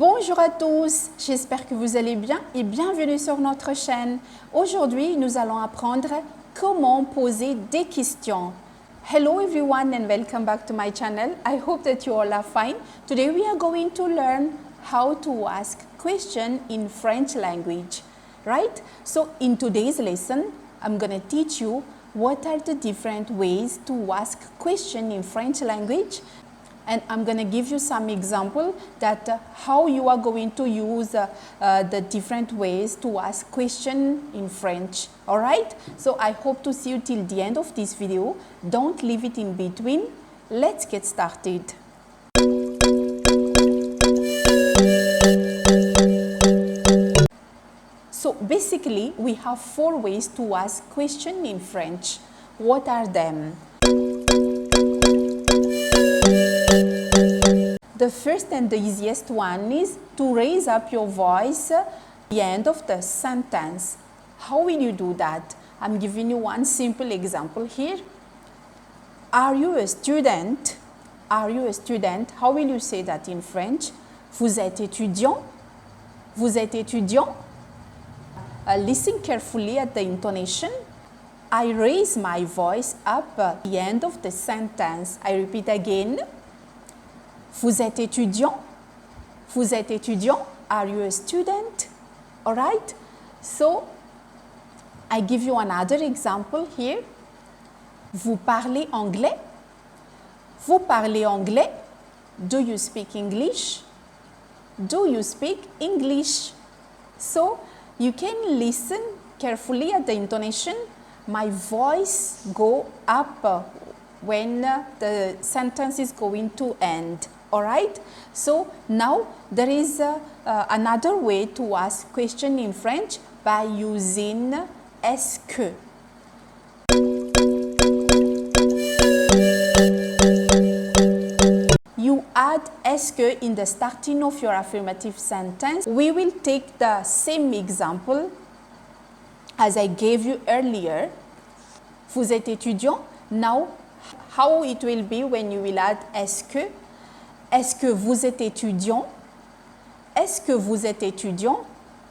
Bonjour à tous, j'espère que vous allez bien et bienvenue sur notre chaîne. Aujourd'hui, nous allons apprendre comment poser des questions. Hello everyone and welcome back to my channel. I hope that you all are fine. Today we are going to learn how to ask questions in French language, right? So in today's lesson, I'm going to teach you what are the different ways to ask questions in French language. And I'm going to give you some example that how you are going to use the different ways to ask question in French. All right? So I hope to see you till the end of this video. Don't leave it in between. Let's get started. So basically, we have 4 ways to ask question in French. What are them? The first and the easiest one is to raise up your voice at the end of the sentence. How will you do that? I'm giving you one simple example here. Are you a student? Are you a student? How will you say that in French? Vous êtes étudiant? Vous êtes étudiant? Listen carefully at the intonation. I raise my voice up at the end of the sentence. I repeat again. Vous êtes étudiant? Vous êtes étudiant? Are you a student? All right? So, I give you another example here. Vous parlez anglais? Vous parlez anglais? Do you speak English? Do you speak English? So, you can listen carefully at the intonation. My voice go up when the sentence is going to end. All right? So now there is another way to ask question in French by using est-ce que. You add est-ce que in the starting of your affirmative sentence. We will take the same example as I gave you earlier. Vous êtes étudiant? Now, how it will be when you will add est-ce que? Est-ce que vous êtes étudiant? Est-ce que vous êtes étudiant?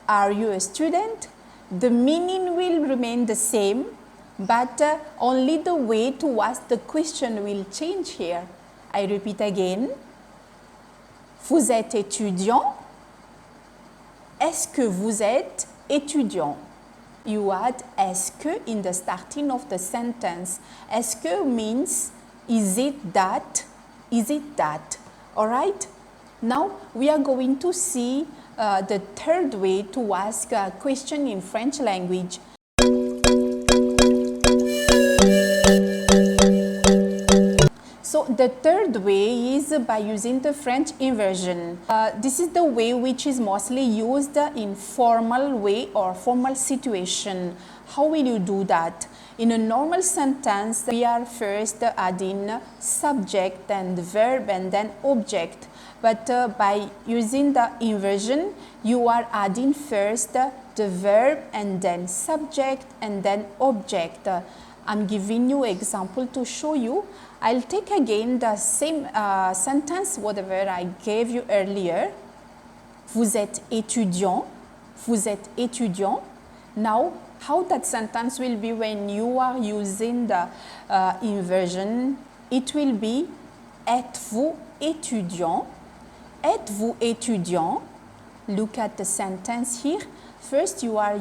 Are you a student? The meaning will remain the same, but only the way to ask the question will change here. I repeat again. Vous êtes étudiant? Est-ce que vous êtes étudiant? You add est-ce que in the starting of the sentence. Est-ce que means is it that? Is it that? All right? Now we are going to see the third way to ask a question in French language. So the third way is by using the French inversion. This is the way which is mostly used in formal way or formal situation. How will you do that? In a normal sentence, we are first adding subject and verb and then object. But by using the inversion, you are adding first the verb and then subject and then object. I'm giving you example to show you. I'll take again the same sentence, whatever I gave you earlier. Vous êtes étudiant. Vous êtes étudiant. Now, how that sentence will be when you are using the inversion? It will be êtes-vous étudiant? Êtes-vous étudiant? Look at the sentence here. First, you are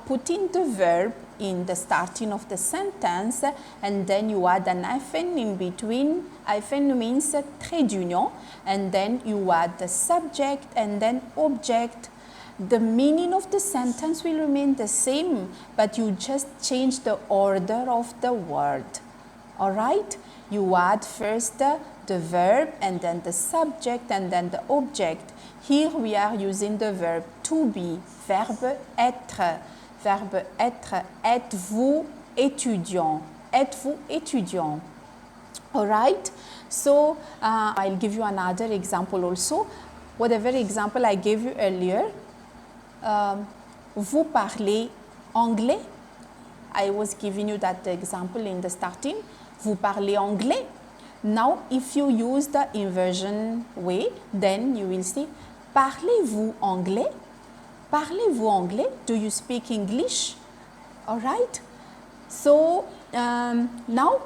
putting the verb in the starting of the sentence, and then you add an hyphen in between. Hyphen means trait d'union, and then you add the subject and then object. The meaning of the sentence will remain the same, but you just change the order of the word. All right? You add first the verb and then the subject and then the object. Here we are using the verb to be, verbe être. Verbe être, êtes-vous étudiant? Êtes-vous étudiant? All right? So, I'll give you another example also. Whatever example I gave you earlier. Vous parlez anglais? I was giving you that example in the starting. Vous parlez anglais? Now, if you use the inversion way, then you will see Parlez-vous anglais? Parlez-vous anglais? Do you speak English? All right. So now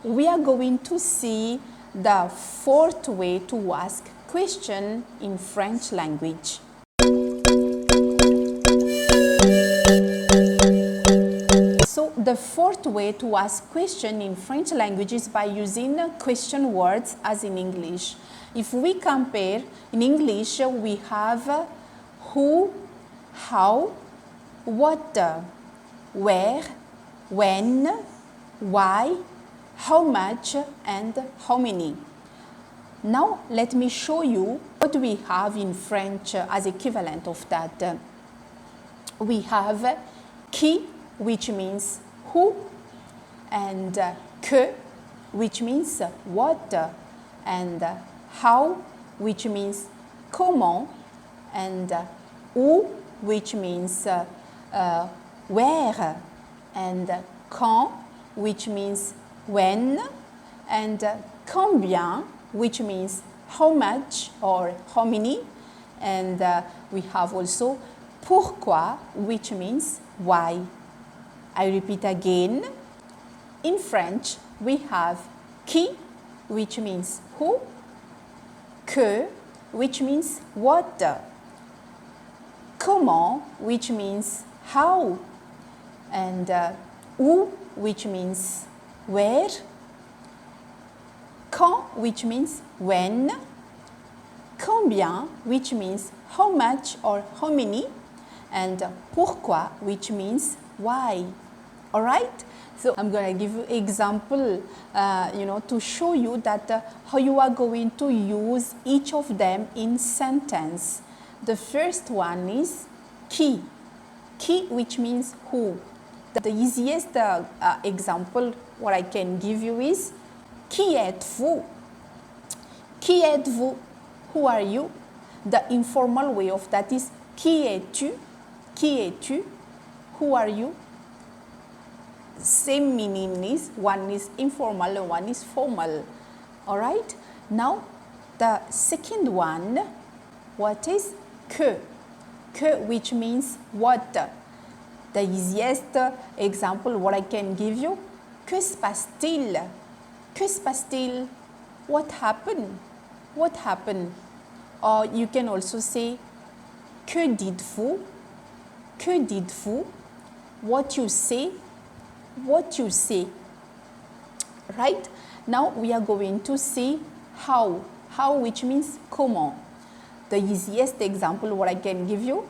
we are going to see the fourth way to ask question in French language. So the fourth way to ask question in French language is by using question words as in English. If we compare, in English we have who, how, what, where, when, why, how much, and how many. Now let me show you what we have in French as equivalent of that. We have qui, which means who, and que, which means what, and how, which means comment, and où, which means where, and quand, which means when, and combien, which means how much or how many, and we have also pourquoi, which means why. I repeat again. In French, we have qui, which means who, que, which means what, comment, which means how, and où, which means where, quand, which means when, combien, which means how much or how many, and pourquoi, which means why. All right? So I'm going to give you example, to show you that how you are going to use each of them in sentence. The first one is qui. Qui, which means who. The easiest example what I can give you is qui êtes-vous? Qui êtes-vous? Who are you? The informal way of that is qui es-tu? Qui es-tu? Who are you? Same meaning is one is informal and one is formal. All right? Now the second one, what is que? Que, which means what? The easiest example what I can give you, que se passe-t-il? Que se passe-t-il? What happened? What happened? Or you can also say que dites-vous? Que dites-vous? What you say? What you say? Right? Now we are going to see how. How, which means comment. The easiest example what I can give you,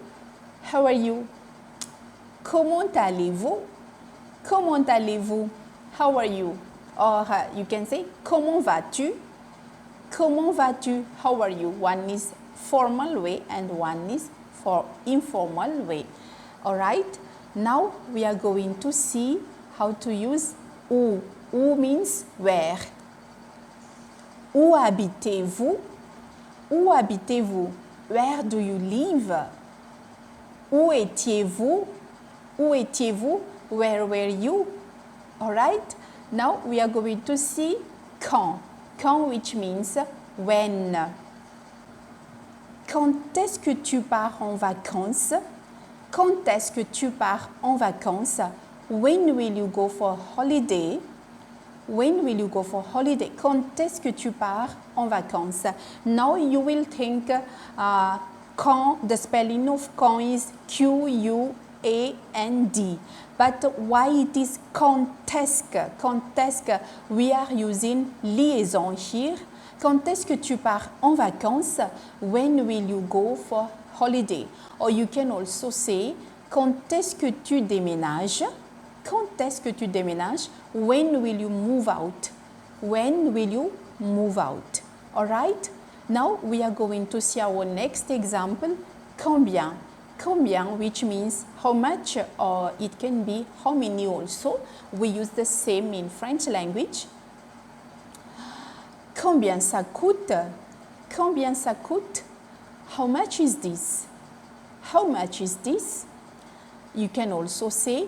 how are you? Comment allez-vous? Comment allez-vous? How are you? Or you can say comment vas-tu? Comment vas-tu? How are you? One is formal way and one is for informal way. All right? Now we are going to see how to use où. Où means where. Où habitez-vous? Où habitez-vous? Where do you live? Où étiez-vous? Où étiez-vous? Where were you? All right? Now we are going to see quand. Quand, which means when. Quand est-ce que tu pars en vacances? Quand est-ce que tu pars en vacances? When will you go for holiday? When will you go for holiday? Quand est-ce que tu pars en vacances? Now you will think quand, the spelling of quand is Q-U-A-N-D. But why it is quantesque? Quantesque, we are using liaison here. Quand est-ce que tu pars en vacances? When will you go for holiday? Or you can also say, quand est-ce que tu déménages? Quand est-ce que tu déménages? When will you move out? When will you move out? All right? Now we are going to see our next example, combien. Combien, which means how much, or it can be how many also. We use the same in French language. Combien ça coûte? Combien ça coûte? How much is this? How much is this? You can also say,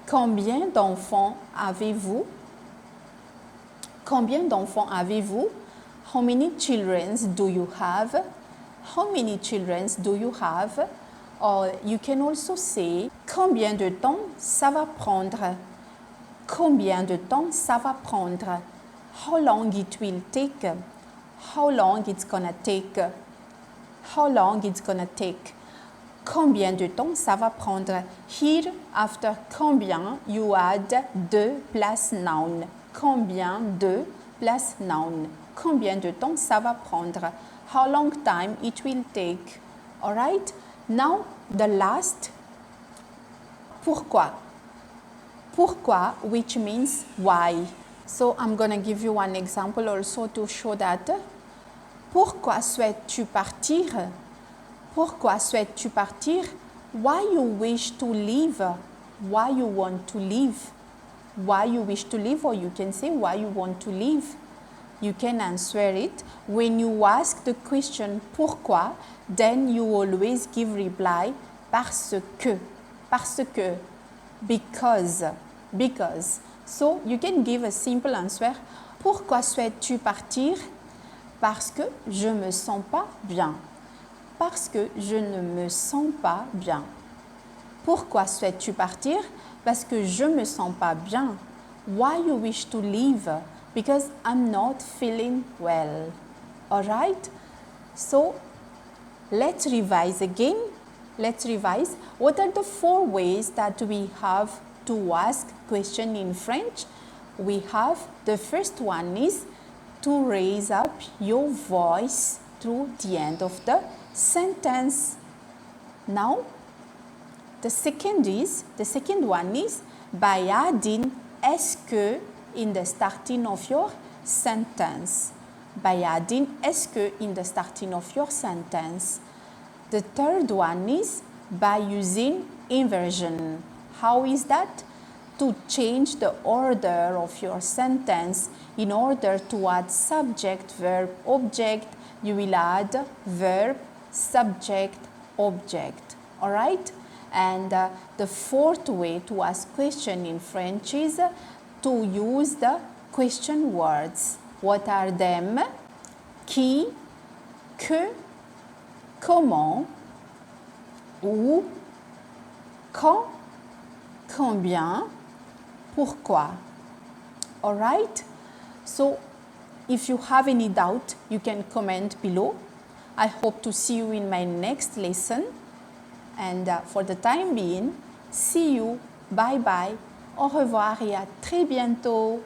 combien d'enfants avez-vous? Combien d'enfants avez-vous? How many children do you have? How many children do you have? Or you can also say combien de temps ça va prendre? Combien de temps ça va prendre? How long it will take? How long it's gonna take? How long it's gonna take? Combien de temps ça va prendre? Here, after combien, you add de plus noun. Combien de plus noun. Combien de temps ça va prendre? How long time it will take? Alright? Now, the last. Pourquoi? Pourquoi, which means why. So, I'm going to give you one example also to show that. Pourquoi souhaites-tu partir? Pourquoi souhaites-tu partir? Why you wish to leave? Why you want to leave? Why you wish to leave, or you can say why you want to leave. You can answer it. When you ask the question pourquoi, then you always give reply parce que. Parce que. Because. Because. So you can give a simple answer. Pourquoi souhaites-tu partir? Parce que je me sens pas bien. Parce que je ne me sens pas bien. Pourquoi souhaites-tu partir? Parce que je me sens pas bien. Why you wish to leave? Because I'm not feeling well. Alright? So let's revise again. Let's revise. What are the 4 ways that we have to ask question in French? We have, the first one is to raise up your voice through the end of the sentence. Now, the second one is by adding est-ce que in the starting of your sentence. By adding est-ce que in the starting of your sentence. The third one is by using inversion. How is that? To change the order of your sentence. In order to add subject, verb, object, you will add verb, subject, object. Alright? And the fourth way to ask question in French is to use the question words. What are them? Qui, que, comment, où, quand, combien, pourquoi. Alright? So, if you have any doubt, you can comment below. I hope to see you in my next lesson. And for the time being, see you, bye bye, au revoir et à très bientôt.